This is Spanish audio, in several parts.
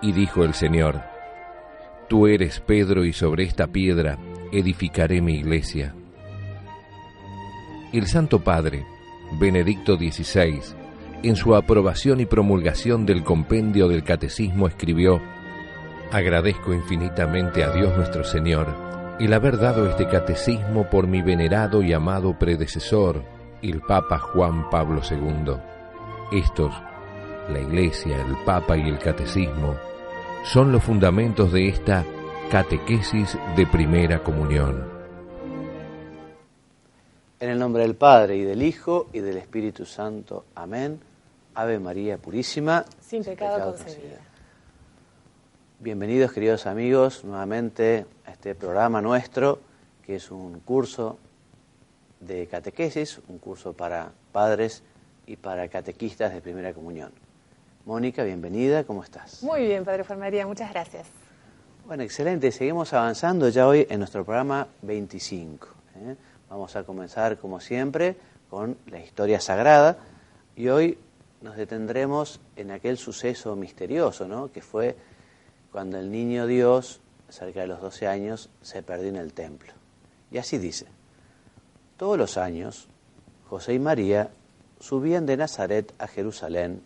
Y dijo el Señor: Tú eres Pedro, y sobre esta piedra edificaré mi iglesia. El Santo Padre, Benedicto XVI, en su aprobación y promulgación del compendio del Catecismo escribió: Agradezco infinitamente a Dios nuestro Señor el haber dado este catecismo por mi venerado y amado predecesor, el Papa Juan Pablo II. Estos, la Iglesia, el Papa y el Catecismo, son los fundamentos de esta catequesis de primera comunión. En el nombre del Padre, y del Hijo, y del Espíritu Santo. Amén. Ave María Purísima, sin pecado concebida. Bienvenidos, queridos amigos, nuevamente a este programa nuestro, que es un curso de catequesis, un curso para padres y para catequistas de primera comunión. Mónica, bienvenida, ¿cómo estás? Muy bien, Padre Juan María, muchas gracias. Bueno, excelente, seguimos avanzando ya hoy en nuestro programa 25. Vamos a comenzar, como siempre, con la historia sagrada, y hoy nos detendremos en aquel suceso misterioso, ¿no?, que fue cuando el niño Dios, cerca de los 12 años, se perdió en el templo. Y así dice: todos los años, José y María subían de Nazaret a Jerusalén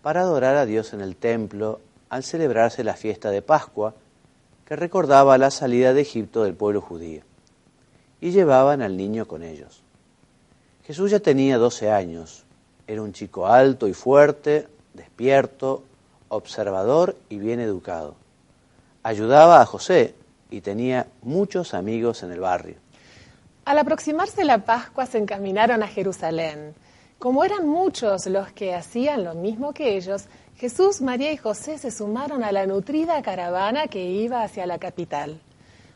para adorar a Dios en el templo al celebrarse la fiesta de Pascua, que recordaba la salida de Egipto del pueblo judío. Y llevaban al niño con ellos. Jesús ya tenía 12 años, era un chico alto y fuerte, despierto, observador y bien educado. Ayudaba a José y tenía muchos amigos en el barrio. Al aproximarse la Pascua se encaminaron a Jerusalén. Como eran muchos los que hacían lo mismo que ellos, Jesús, María y José se sumaron a la nutrida caravana que iba hacia la capital.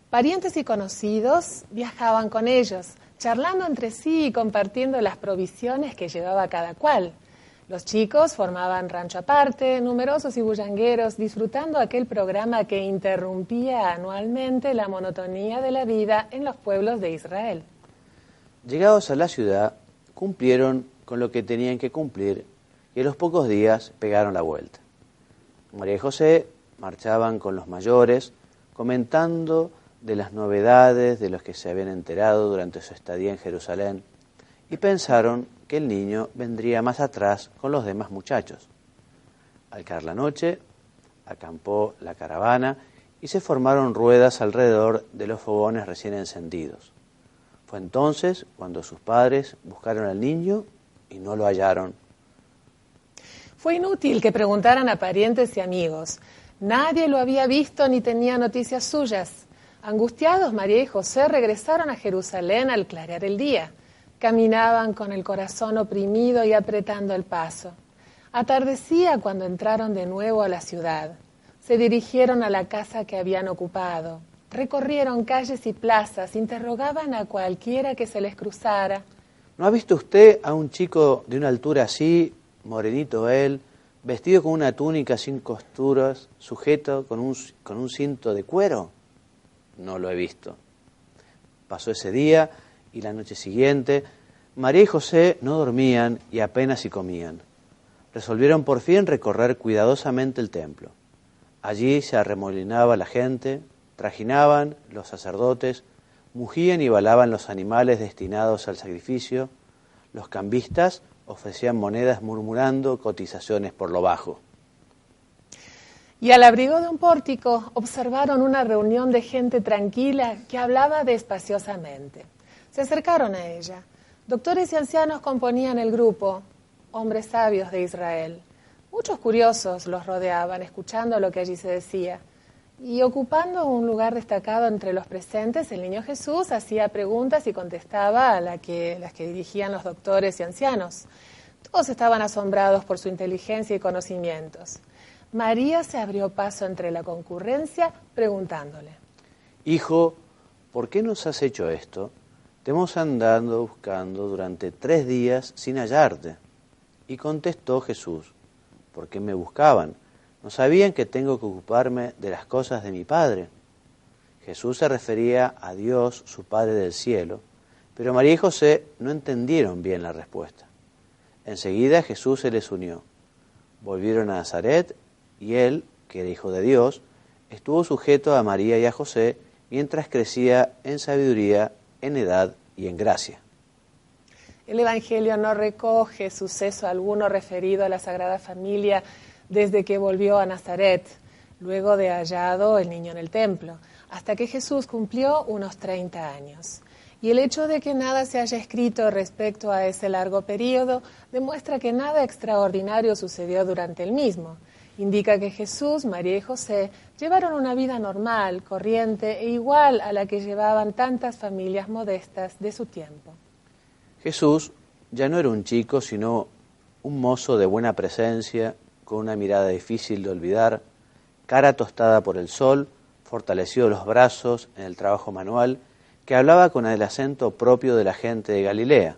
Parientes y conocidos viajaban con ellos, charlando entre sí y compartiendo las provisiones que llevaba cada cual. Los chicos formaban rancho aparte, numerosos y bullangueros, disfrutando aquel programa que interrumpía anualmente la monotonía de la vida en los pueblos de Israel. Llegados a la ciudad, cumplieron con lo que tenían que cumplir y a los pocos días pegaron la vuelta. María y José marchaban con los mayores, comentando de las novedades de los que se habían enterado durante su estadía en Jerusalén, y pensaron que el niño vendría más atrás con los demás muchachos. Al caer la noche, acampó la caravana y se formaron ruedas alrededor de los fogones recién encendidos. Fue entonces cuando sus padres buscaron al niño y no lo hallaron. Fue inútil que preguntaran a parientes y amigos. Nadie lo había visto ni tenía noticias suyas. Angustiados, María y José regresaron a Jerusalén al clarear el día. Caminaban con el corazón oprimido y apretando el paso. Atardecía cuando entraron de nuevo a la ciudad. Se dirigieron a la casa que habían ocupado. Recorrieron calles y plazas, interrogaban a cualquiera que se les cruzara. ¿No ha visto usted a un chico de una altura así, morenito él, vestido con una túnica sin costuras, sujeto con un cinto de cuero? No lo he visto. Pasó ese día y la noche siguiente, María y José no dormían y apenas si comían. Resolvieron por fin recorrer cuidadosamente el templo. Allí se arremolinaba la gente, trajinaban los sacerdotes, mugían y balaban los animales destinados al sacrificio. Los cambistas ofrecían monedas murmurando cotizaciones por lo bajo. Y al abrigo de un pórtico observaron una reunión de gente tranquila que hablaba despaciosamente. Se acercaron a ella. Doctores y ancianos componían el grupo, hombres sabios de Israel. Muchos curiosos los rodeaban, escuchando lo que allí se decía. Y ocupando un lugar destacado entre los presentes, el niño Jesús hacía preguntas y contestaba a las que dirigían los doctores y ancianos. Todos estaban asombrados por su inteligencia y conocimientos. María se abrió paso entre la concurrencia, preguntándole: Hijo, ¿por qué nos has hecho esto? Te hemos andado buscando durante 3 días sin hallarte. Y contestó Jesús: ¿por qué me buscaban? ¿No sabían que tengo que ocuparme de las cosas de mi Padre? Jesús se refería a Dios, su Padre del cielo, pero María y José no entendieron bien la respuesta. Enseguida Jesús se les unió. Volvieron a Nazaret y él que era hijo de Dios, estuvo sujeto a María y a José mientras crecía en sabiduría, en edad y en gracia. El Evangelio no recoge suceso alguno referido a la Sagrada Familia desde que volvió a Nazaret, luego de hallado el niño en el templo, hasta que Jesús cumplió unos 30 años. Y el hecho de que nada se haya escrito respecto a ese largo periodo demuestra que nada extraordinario sucedió durante el mismo. Indica que Jesús, María y José llevaron una vida normal, corriente e igual a la que llevaban tantas familias modestas de su tiempo. Jesús ya no era un chico, sino un mozo de buena presencia, con una mirada difícil de olvidar, cara tostada por el sol, fortalecido los brazos en el trabajo manual, que hablaba con el acento propio de la gente de Galilea,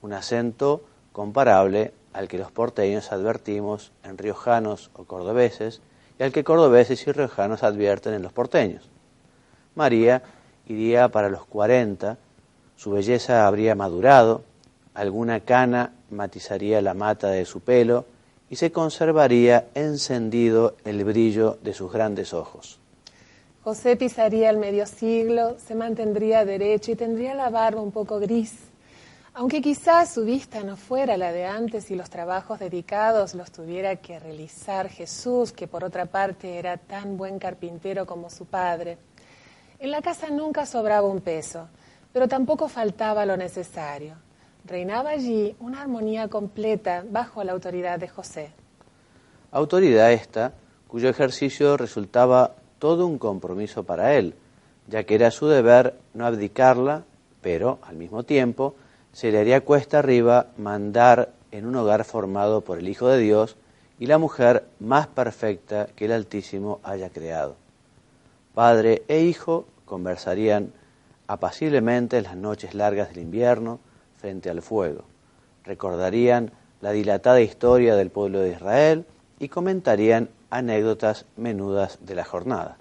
un acento comparable al que los porteños advertimos en riojanos o cordobeses y al que cordobeses y riojanos advierten en los porteños. María iría para los 40, su belleza habría madurado, alguna cana matizaría la mata de su pelo y se conservaría encendido el brillo de sus grandes ojos. José pisaría el medio siglo, se mantendría derecho y tendría la barba un poco gris. Aunque quizás su vista no fuera la de antes y los trabajos dedicados los tuviera que realizar Jesús, que por otra parte era tan buen carpintero como su padre. En la casa nunca sobraba un peso, pero tampoco faltaba lo necesario. Reinaba allí una armonía completa bajo la autoridad de José. Autoridad esta, cuyo ejercicio resultaba todo un compromiso para él, ya que era su deber no abdicarla, pero, al mismo tiempo, se le haría cuesta arriba mandar en un hogar formado por el Hijo de Dios y la mujer más perfecta que el Altísimo haya creado. Padre e hijo conversarían apaciblemente en las noches largas del invierno frente al fuego. Recordarían la dilatada historia del pueblo de Israel y comentarían anécdotas menudas de la jornada.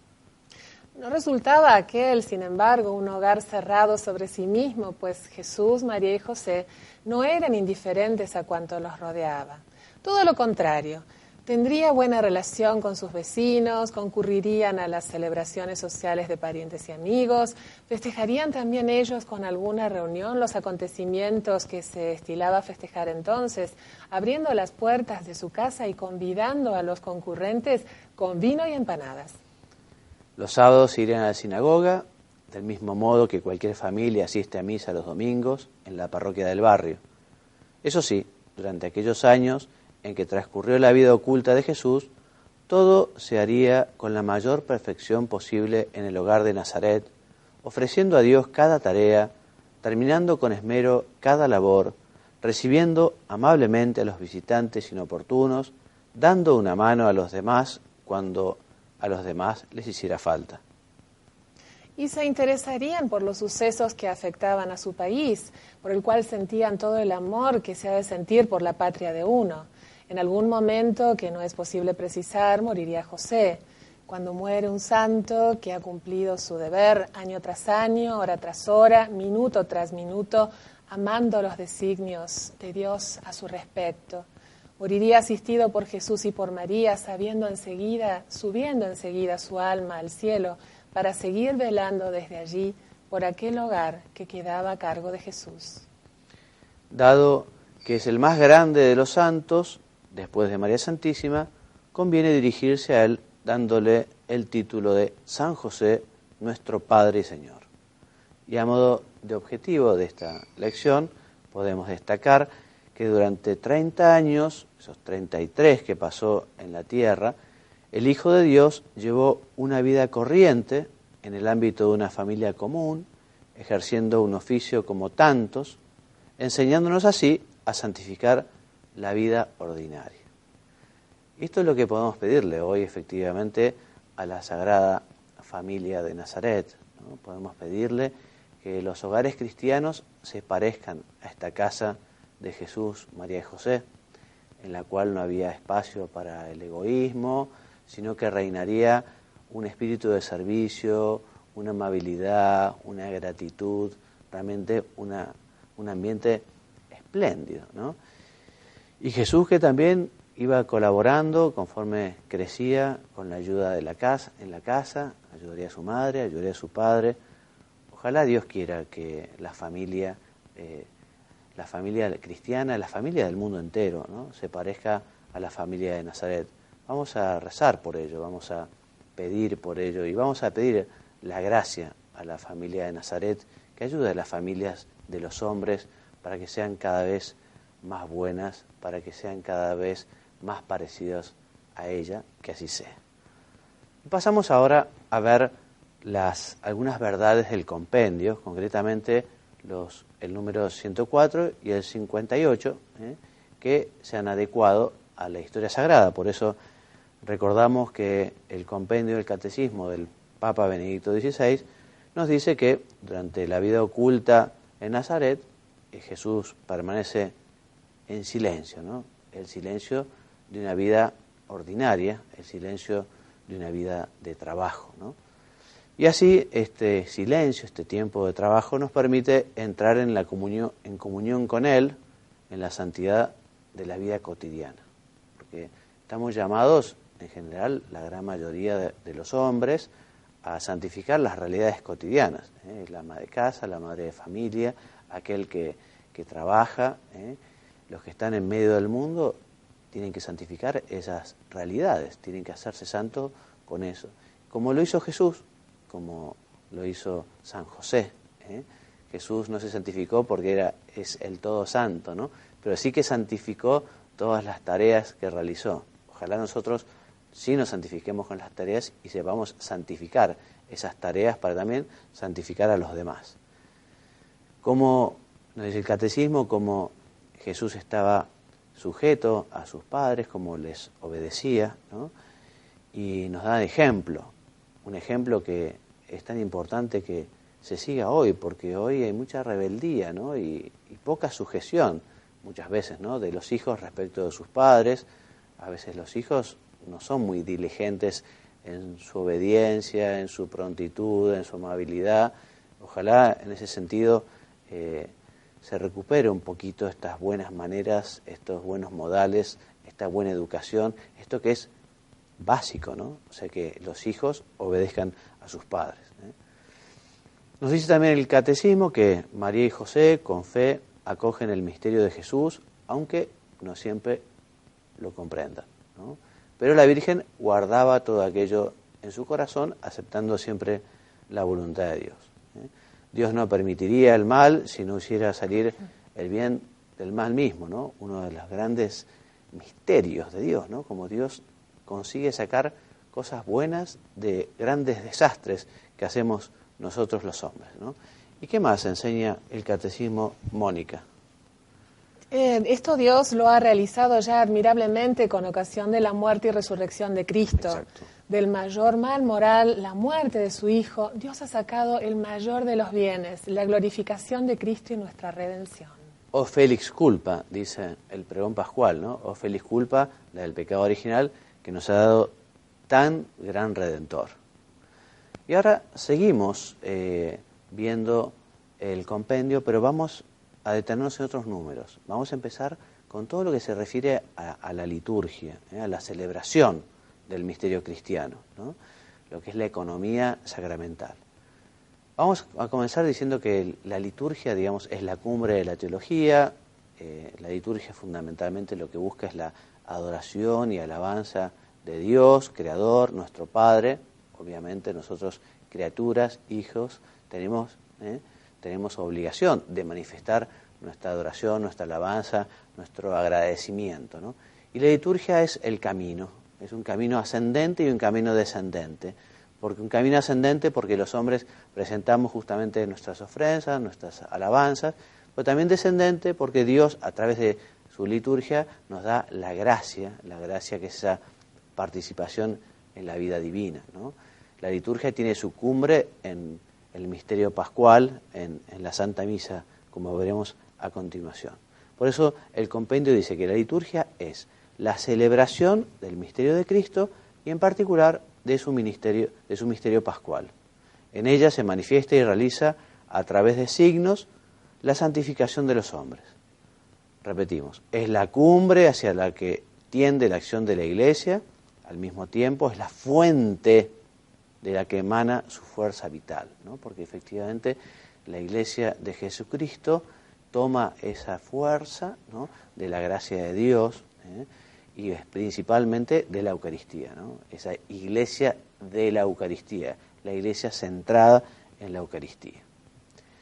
No resultaba aquel, sin embargo, un hogar cerrado sobre sí mismo, pues Jesús, María y José no eran indiferentes a cuanto los rodeaba. Todo lo contrario, tendría buena relación con sus vecinos, concurrirían a las celebraciones sociales de parientes y amigos, festejarían también ellos con alguna reunión los acontecimientos que se estilaba festejar entonces, abriendo las puertas de su casa y convidando a los concurrentes con vino y empanadas. Los sábados irían a la sinagoga, del mismo modo que cualquier familia asiste a misa los domingos en la parroquia del barrio. Eso sí, durante aquellos años en que transcurrió la vida oculta de Jesús, todo se haría con la mayor perfección posible en el hogar de Nazaret, ofreciendo a Dios cada tarea, terminando con esmero cada labor, recibiendo amablemente a los visitantes inoportunos, dando una mano a los demás cuando a los demás les hiciera falta. Y se interesarían por los sucesos que afectaban a su país, por el cual sentían todo el amor que se ha de sentir por la patria de uno. En algún momento, que no es posible precisar, moriría José. Cuando muere un santo que ha cumplido su deber año tras año, hora tras hora, minuto tras minuto, amando los designios de Dios a su respecto. Moriría asistido por Jesús y por María, subiendo enseguida su alma al cielo para seguir velando desde allí por aquel hogar que quedaba a cargo de Jesús. Dado que es el más grande de los santos, después de María Santísima, conviene dirigirse a él dándole el título de San José, nuestro Padre y Señor. Y a modo de objetivo de esta lección, podemos destacar que durante 30 años, esos 33 que pasó en la tierra, el Hijo de Dios llevó una vida corriente en el ámbito de una familia común, ejerciendo un oficio como tantos, enseñándonos así a santificar la vida ordinaria. Esto es lo que podemos pedirle hoy efectivamente a la Sagrada Familia de Nazaret, ¿no? Podemos pedirle que los hogares cristianos se parezcan a esta casa de Jesús, María y José, en la cual no había espacio para el egoísmo, sino que reinaría un espíritu de servicio, una amabilidad, una gratitud, realmente un ambiente espléndido, ¿no? Y Jesús, que también iba colaborando conforme crecía con la ayuda de la casa, en la casa, ayudaría a su madre, ayudaría a su padre. Ojalá Dios quiera que la familia cristiana, la familia del mundo entero, ¿no?, se parezca a la familia de Nazaret. Vamos a rezar por ello, vamos a pedir por ello y vamos a pedir la gracia a la familia de Nazaret, que ayude a las familias de los hombres para que sean cada vez más buenas, para que sean cada vez más parecidos a ella, que así sea. Pasamos ahora a ver algunas verdades del compendio, concretamente el número 104 y el 58, que se han adecuado a la historia sagrada. Por eso recordamos que el compendio del Catecismo del Papa Benedicto XVI nos dice que durante la vida oculta en Nazaret, Jesús permanece en silencio, ¿no? El silencio de una vida ordinaria, el silencio de una vida de trabajo, ¿no? Y así este silencio, este tiempo de trabajo nos permite entrar en comunión con Él, en la santidad de la vida cotidiana. Porque estamos llamados, en general, la gran mayoría de los hombres, a santificar las realidades cotidianas, la ama de casa, la madre de familia, aquel que trabaja, los que están en medio del mundo tienen que santificar esas realidades, tienen que hacerse santos con eso. Como lo hizo Jesús, como lo hizo San José. Jesús no se santificó porque es el todo santo, ¿no?, pero sí que santificó todas las tareas que realizó. Ojalá nosotros sí nos santifiquemos con las tareas y sepamos santificar esas tareas para también santificar a los demás. Como nos dice el Catecismo, como Jesús estaba sujeto a sus padres, como les obedecía, ¿no?, y nos da un ejemplo que es tan importante que se siga hoy, porque hoy hay mucha rebeldía, ¿no?, y poca sujeción, muchas veces, ¿no?, de los hijos respecto de sus padres. A veces los hijos no son muy diligentes en su obediencia, en su prontitud, en su amabilidad. Ojalá en ese sentido se recupere un poquito estas buenas maneras, estos buenos modales, esta buena educación, esto que es básico, ¿no? O sea, que los hijos obedezcan a sus padres. Nos dice también el Catecismo que María y José con fe acogen el misterio de Jesús, aunque no siempre lo comprendan, ¿no? Pero la Virgen guardaba todo aquello en su corazón, aceptando siempre la voluntad de Dios. Dios no permitiría el mal si no hiciera salir el bien del mal mismo, ¿no? Uno de los grandes misterios de Dios, ¿no?, como Dios consigue sacar cosas buenas de grandes desastres que hacemos nosotros los hombres, ¿no? ¿Y qué más enseña el Catecismo, Mónica? Esto Dios lo ha realizado ya admirablemente con ocasión de la muerte y resurrección de Cristo. Exacto. Del mayor mal moral, la muerte de su Hijo, Dios ha sacado el mayor de los bienes, la glorificación de Cristo y nuestra redención. O felix culpa, dice el pregón pascual, ¿no? O felix culpa, la del pecado original, que nos ha dado tan gran Redentor. Y ahora seguimos viendo el compendio, pero vamos a detenernos en otros números. Vamos a empezar con todo lo que se refiere a la liturgia, a la celebración del misterio cristiano, ¿no?, lo que es la economía sacramental. Vamos a comenzar diciendo que la liturgia, digamos, es la cumbre de la teología. La liturgia fundamentalmente lo que busca es la adoración y alabanza de Dios, Creador, nuestro Padre. Obviamente nosotros, criaturas, hijos, tenemos obligación de manifestar nuestra adoración, nuestra alabanza, nuestro agradecimiento, ¿no? Y la liturgia es el camino, es un camino ascendente y un camino descendente. Porque un camino ascendente porque los hombres presentamos justamente nuestras ofrendas, nuestras alabanzas, pero también descendente porque Dios, a través de su liturgia, nos da la gracia que es esa participación en la vida divina, ¿no? La liturgia tiene su cumbre en el misterio pascual, en la Santa Misa, como veremos a continuación. Por eso el compendio dice que la liturgia es la celebración del misterio de Cristo y en particular de su misterio pascual. En ella se manifiesta y realiza a través de signos la santificación de los hombres. Repetimos, es la cumbre hacia la que extiende la acción de la Iglesia, al mismo tiempo es la fuente de la que emana su fuerza vital, ¿no? Porque efectivamente la Iglesia de Jesucristo toma esa fuerza, ¿no?, de la gracia de Dios, y es principalmente de la Eucaristía, ¿no? Esa Iglesia de la Eucaristía, la Iglesia centrada en la Eucaristía.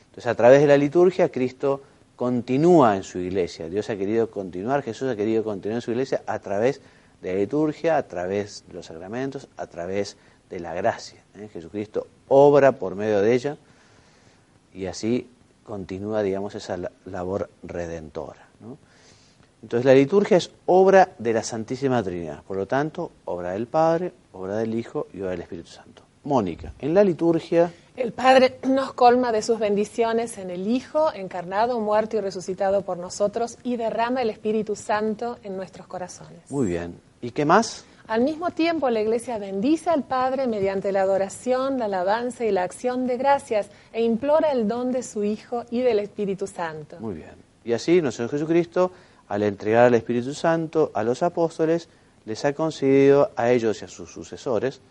Entonces, a través de la liturgia, Cristo continúa en su Iglesia. Dios ha querido continuar, Jesús ha querido continuar en su Iglesia a través de la liturgia, a través de los sacramentos, a través de la gracia. Jesucristo obra por medio de ella y así continúa, digamos, esa labor redentora, ¿no? Entonces la liturgia es obra de la Santísima Trinidad, por lo tanto, obra del Padre, obra del Hijo y obra del Espíritu Santo. Mónica, en la liturgia... El Padre nos colma de sus bendiciones en el Hijo, encarnado, muerto y resucitado por nosotros, y derrama el Espíritu Santo en nuestros corazones. Muy bien. ¿Y qué más? Al mismo tiempo, la Iglesia bendice al Padre mediante la adoración, la alabanza y la acción de gracias, e implora el don de su Hijo y del Espíritu Santo. Muy bien. Y así, nuestro Señor Jesucristo, al entregar al Espíritu Santo a los apóstoles, les ha concedido a ellos y a sus sucesores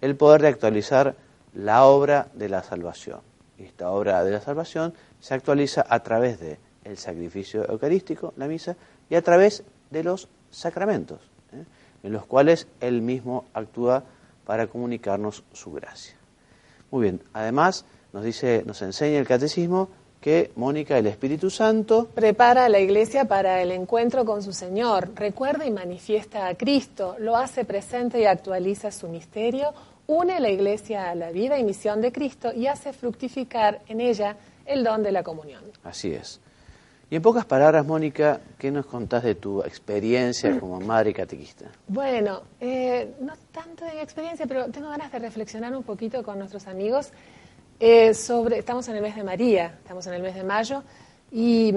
el poder de actualizar la obra de la salvación. Y esta obra de la salvación se actualiza a través del sacrificio eucarístico, la misa, y a través de los sacramentos, en los cuales Él mismo actúa para comunicarnos su gracia. Muy bien, además nos enseña el Catecismo que, Mónica, el Espíritu Santo prepara a la Iglesia para el encuentro con su Señor, recuerda y manifiesta a Cristo, lo hace presente y actualiza su misterio, une la Iglesia a la vida y misión de Cristo y hace fructificar en ella el don de la comunión. Así es. Y en pocas palabras, Mónica, ¿qué nos contás de tu experiencia como madre catequista? Bueno, no tanto de mi experiencia, pero tengo ganas de reflexionar un poquito con nuestros amigos estamos en el mes de María, estamos en el mes de mayo, y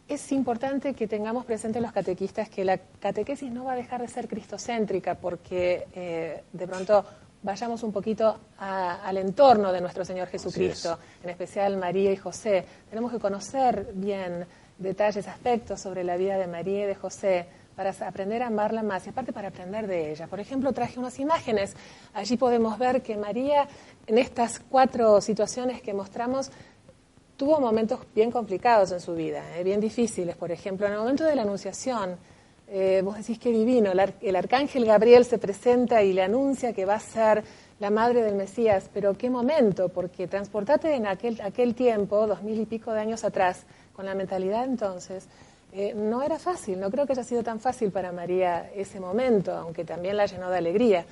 es importante que tengamos presentes los catequistas que la catequesis no va a dejar de ser cristocéntrica, porque de pronto vayamos un poquito al entorno de nuestro Señor Jesucristo, en especial María y José. Tenemos que conocer bien detalles, aspectos sobre la vida de María y de José para aprender a amarla más y aparte para aprender de ella. Por ejemplo, traje unas imágenes. Allí podemos ver que María, en estas 4 situaciones que mostramos, tuvo momentos bien complicados en su vida, bien difíciles. Por ejemplo, en el momento de la Anunciación, vos decís que divino, el arcángel Gabriel se presenta y le anuncia que va a ser la madre del Mesías, pero qué momento, porque transportate en aquel tiempo, 2000 y pico de años atrás, con la mentalidad entonces, no era fácil, no creo que haya sido tan fácil para María ese momento, aunque también la llenó de alegría.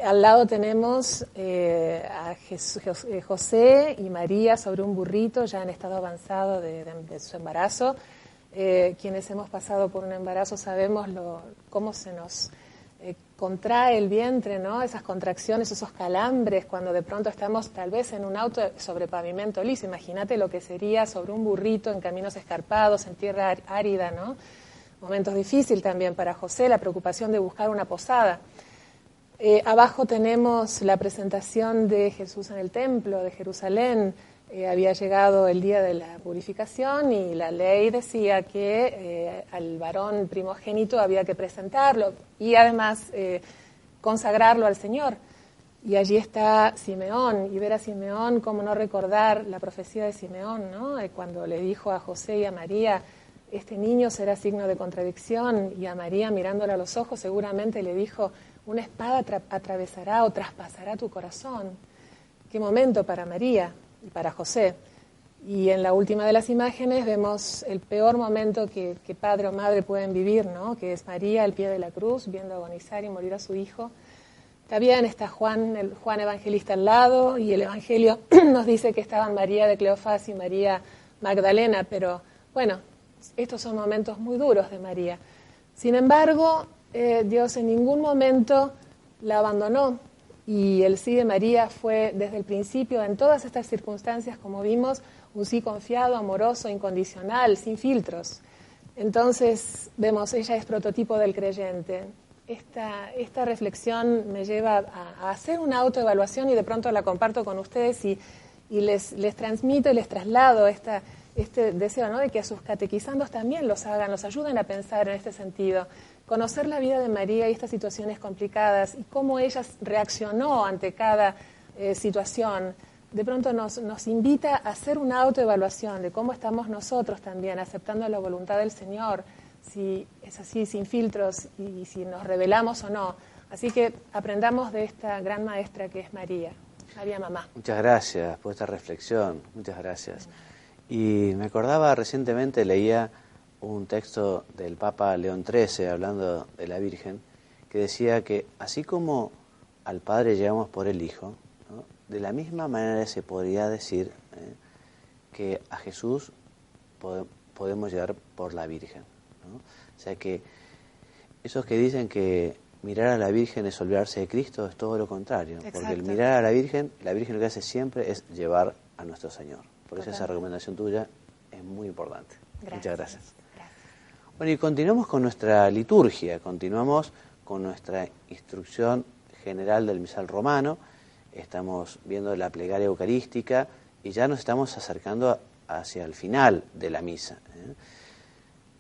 Al lado tenemos a José y María sobre un burrito, ya en estado avanzado de su embarazo. Quienes hemos pasado por un embarazo sabemos cómo se nos contrae el vientre, ¿no? Esas contracciones, esos calambres, cuando de pronto estamos tal vez en un auto sobre pavimento liso. Imagínate lo que sería sobre un burrito en caminos escarpados, en tierra árida, ¿no? Momentos difíciles también para José, la preocupación de buscar una posada. Abajo tenemos la presentación de Jesús en el templo de Jerusalén. Había llegado el día de la purificación y la ley decía que al varón primogénito había que presentarlo y además consagrarlo al Señor. Y allí está Simeón, y ver a Simeón, cómo no recordar la profecía de Simeón, ¿no? Cuando le dijo a José y a María, este niño será signo de contradicción, y a María mirándole a los ojos seguramente le dijo, una espada atravesará o traspasará tu corazón. Qué momento para María y para José. Y en la última de las imágenes vemos el peor momento que padre o madre pueden vivir, ¿no? Que es María al pie de la cruz, viendo agonizar y morir a su hijo. También está Juan Evangelista al lado, y el Evangelio nos dice que estaban María de Cleofás y María Magdalena, pero bueno, estos son momentos muy duros de María. Sin embargo, Dios en ningún momento la abandonó. Y el sí de María fue desde el principio, en todas estas circunstancias, como vimos, un sí confiado, amoroso, incondicional, sin filtros. Entonces, vemos, ella es prototipo del creyente. Esta reflexión me lleva a hacer una autoevaluación y de pronto la comparto con ustedes y les transmito y les traslado este deseo, ¿no? De que a sus catequizandos también los ayuden a pensar en este sentido. conocer la vida de María y estas situaciones complicadas y cómo ella reaccionó ante cada situación, de pronto nos invita a hacer una autoevaluación de cómo estamos nosotros también, aceptando la voluntad del Señor, si es así, sin filtros, y si nos rebelamos o no. Así que aprendamos de esta gran maestra que es María Mamá. Muchas gracias por esta reflexión, muchas gracias. Y me acordaba recientemente, leía un texto del Papa León XIII hablando de la Virgen, que decía que así como al Padre llegamos por el Hijo, ¿no?, de la misma manera se podría decir que a Jesús podemos llegar por la Virgen, ¿no? O sea que esos que dicen que mirar a la Virgen es olvidarse de Cristo es todo lo contrario. Exacto. Porque el mirar a la Virgen lo que hace siempre es llevar a nuestro Señor. Por eso esa recomendación tuya es muy importante. Gracias. Muchas gracias. Bueno, y continuamos con nuestra liturgia, continuamos con nuestra instrucción general del misal romano. Estamos viendo la plegaria eucarística y ya nos estamos acercando hacia el final de la misa.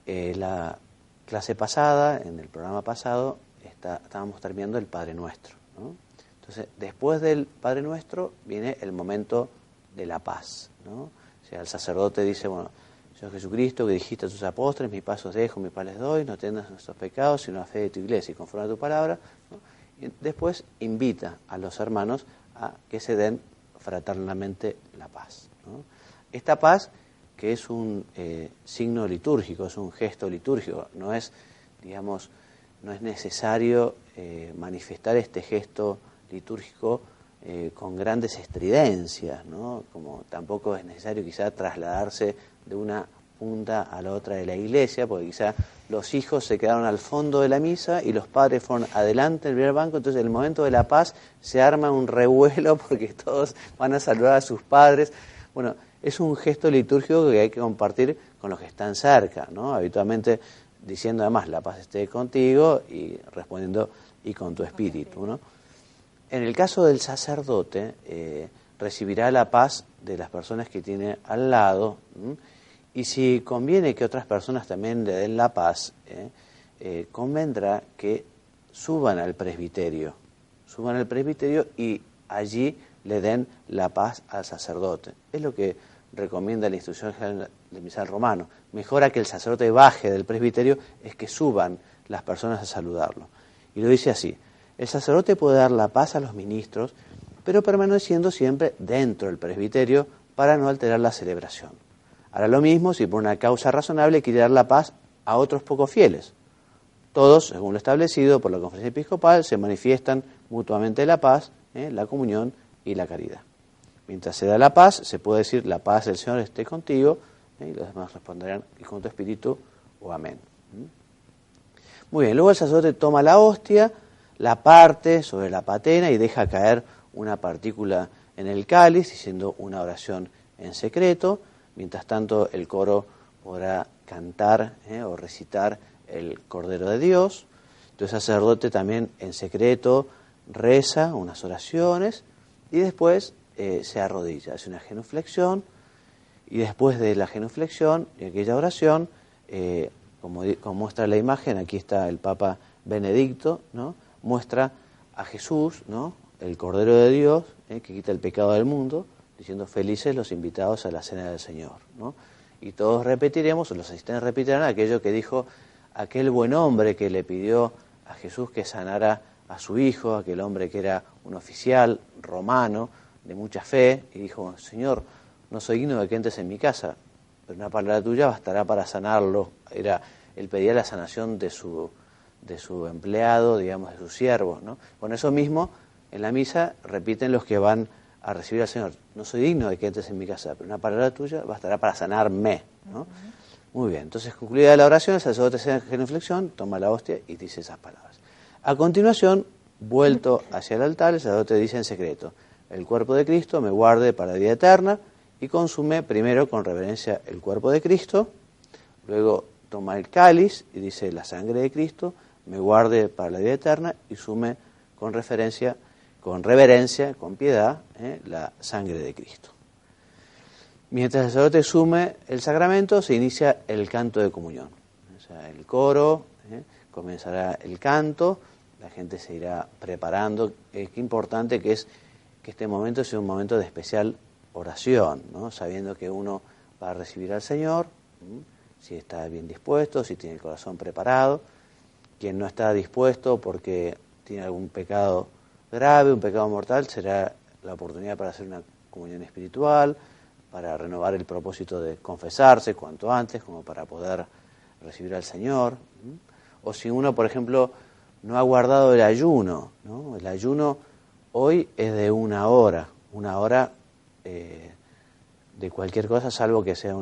La clase pasada, en el programa pasado, estábamos terminando el Padre Nuestro, ¿no? Entonces, después del Padre Nuestro viene el momento de la paz, ¿no? O sea, el sacerdote dice, bueno, Señor Jesucristo, que dijiste a tus apóstoles, mi paz os dejo, mi paz les doy, no tengas nuestros pecados, sino la fe de tu iglesia y conforme a tu palabra, ¿no? Y después invita a los hermanos a que se den fraternalmente la paz, ¿no? Esta paz, que es un signo litúrgico, es un gesto litúrgico, no es, digamos, no es necesario manifestar este gesto litúrgico con grandes estridencias, ¿no? Como tampoco es necesario quizá trasladarse de una punta a la otra de la iglesia, porque quizá los hijos se quedaron al fondo de la misa y los padres fueron adelante en el primer banco, entonces en el momento de la paz se arma un revuelo porque todos van a saludar a sus padres. Bueno, es un gesto litúrgico que hay que compartir con los que están cerca, ¿no? Habitualmente diciendo además, la paz esté contigo, y respondiendo, y con tu espíritu, ¿no? En el caso del sacerdote, recibirá la paz de las personas que tiene al lado, y si conviene que otras personas también le den la paz, convendrá que suban al presbiterio y allí le den la paz al sacerdote. Es lo que recomienda la instrucción general del misal romano. Mejor a que el sacerdote baje del presbiterio es que suban las personas a saludarlo. Y lo dice así: el sacerdote puede dar la paz a los ministros, pero permaneciendo siempre dentro del presbiterio para no alterar la celebración. Hará lo mismo si por una causa razonable quiere dar la paz a otros pocos fieles. Todos, según lo establecido por la conferencia episcopal, se manifiestan mutuamente la paz, la comunión y la caridad. Mientras se da la paz, se puede decir: la paz del Señor esté contigo, y los demás responderán: y con tu espíritu, o amén. Muy bien, luego el sacerdote toma la hostia, la parte sobre la patena y deja caer una partícula en el cáliz, diciendo una oración en secreto. Mientras tanto, el coro podrá cantar o recitar el Cordero de Dios. Entonces el sacerdote también en secreto reza unas oraciones y después se arrodilla, hace una genuflexión, y después de la genuflexión y aquella oración, como muestra la imagen, aquí está el Papa Benedicto, ¿no? Muestra a Jesús, ¿no?, el Cordero de Dios, que quita el pecado del mundo, diciendo: felices los invitados a la cena del Señor, ¿no? Y todos repetiremos, o los asistentes repetirán aquello que dijo aquel buen hombre que le pidió a Jesús que sanara a su hijo, aquel hombre que era un oficial romano de mucha fe, y dijo: Señor, no soy digno de que entres en mi casa, pero una palabra tuya bastará para sanarlo. Él pedía la sanación de su empleado, digamos, de sus siervos, ¿no? Con eso mismo, en la misa repiten los que van a recibir al Señor: no soy digno de que entres en mi casa, pero una palabra tuya bastará para sanarme, ¿no? Muy bien, entonces concluida la oración, el sacerdote se hace genuflexión, toma la hostia y dice esas palabras. A continuación, vuelto hacia el altar, el sacerdote dice en secreto: el cuerpo de Cristo me guarde para la vida eterna, y consume primero con reverencia el cuerpo de Cristo, luego toma el cáliz y dice: la sangre de Cristo me guarde para la vida eterna, y sume con reverencia, con piedad, la sangre de Cristo. Mientras el sacerdote sume el sacramento, se inicia el canto de comunión. O sea, el coro comenzará el canto, la gente se irá preparando. Qué importante que es que este momento sea un momento de especial oración, ¿no? Sabiendo que uno va a recibir al Señor, si está bien dispuesto, si tiene el corazón preparado. Quien no está dispuesto porque tiene algún pecado grave, un pecado mortal, será la oportunidad para hacer una comunión espiritual, para renovar el propósito de confesarse cuanto antes, como para poder recibir al Señor. O si uno, por ejemplo, no ha guardado el ayuno, ¿no? El ayuno hoy es de 1 hora, 1 hora de cualquier cosa, salvo que sea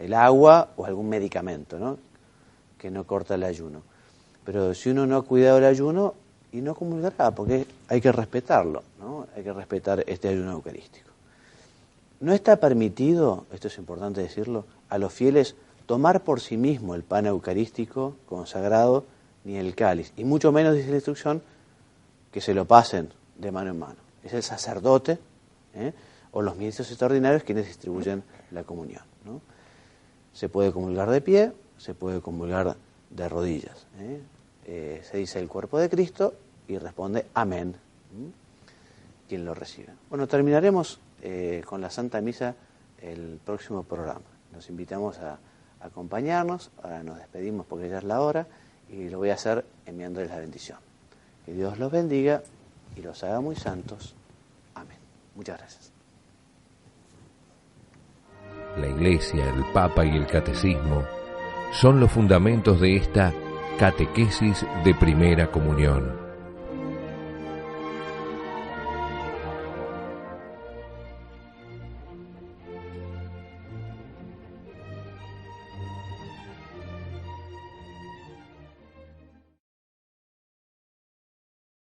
el agua o algún medicamento, ¿no? Que no corta el ayuno. Pero si uno no ha cuidado el ayuno, y no comulgará, porque hay que respetarlo, ¿no? Hay que respetar este ayuno eucarístico. No está permitido, esto es importante decirlo, a los fieles tomar por sí mismo el pan eucarístico consagrado, ni el cáliz, y mucho menos, dice la instrucción, que se lo pasen de mano en mano. Es el sacerdote o los ministros extraordinarios quienes distribuyen la comunión, ¿no? Se puede comulgar de pie, se puede comulgar de rodillas. Se dice el cuerpo de Cristo y responde amén quien lo recibe. Bueno, terminaremos con la Santa Misa el próximo programa. Nos invitamos a acompañarnos. Ahora nos despedimos porque ya es la hora y lo voy a hacer enviándoles la bendición. Que Dios los bendiga y los haga muy santos. Amén. Muchas gracias. La Iglesia, el Papa y el Catecismo son los fundamentos de esta catequesis de primera comunión.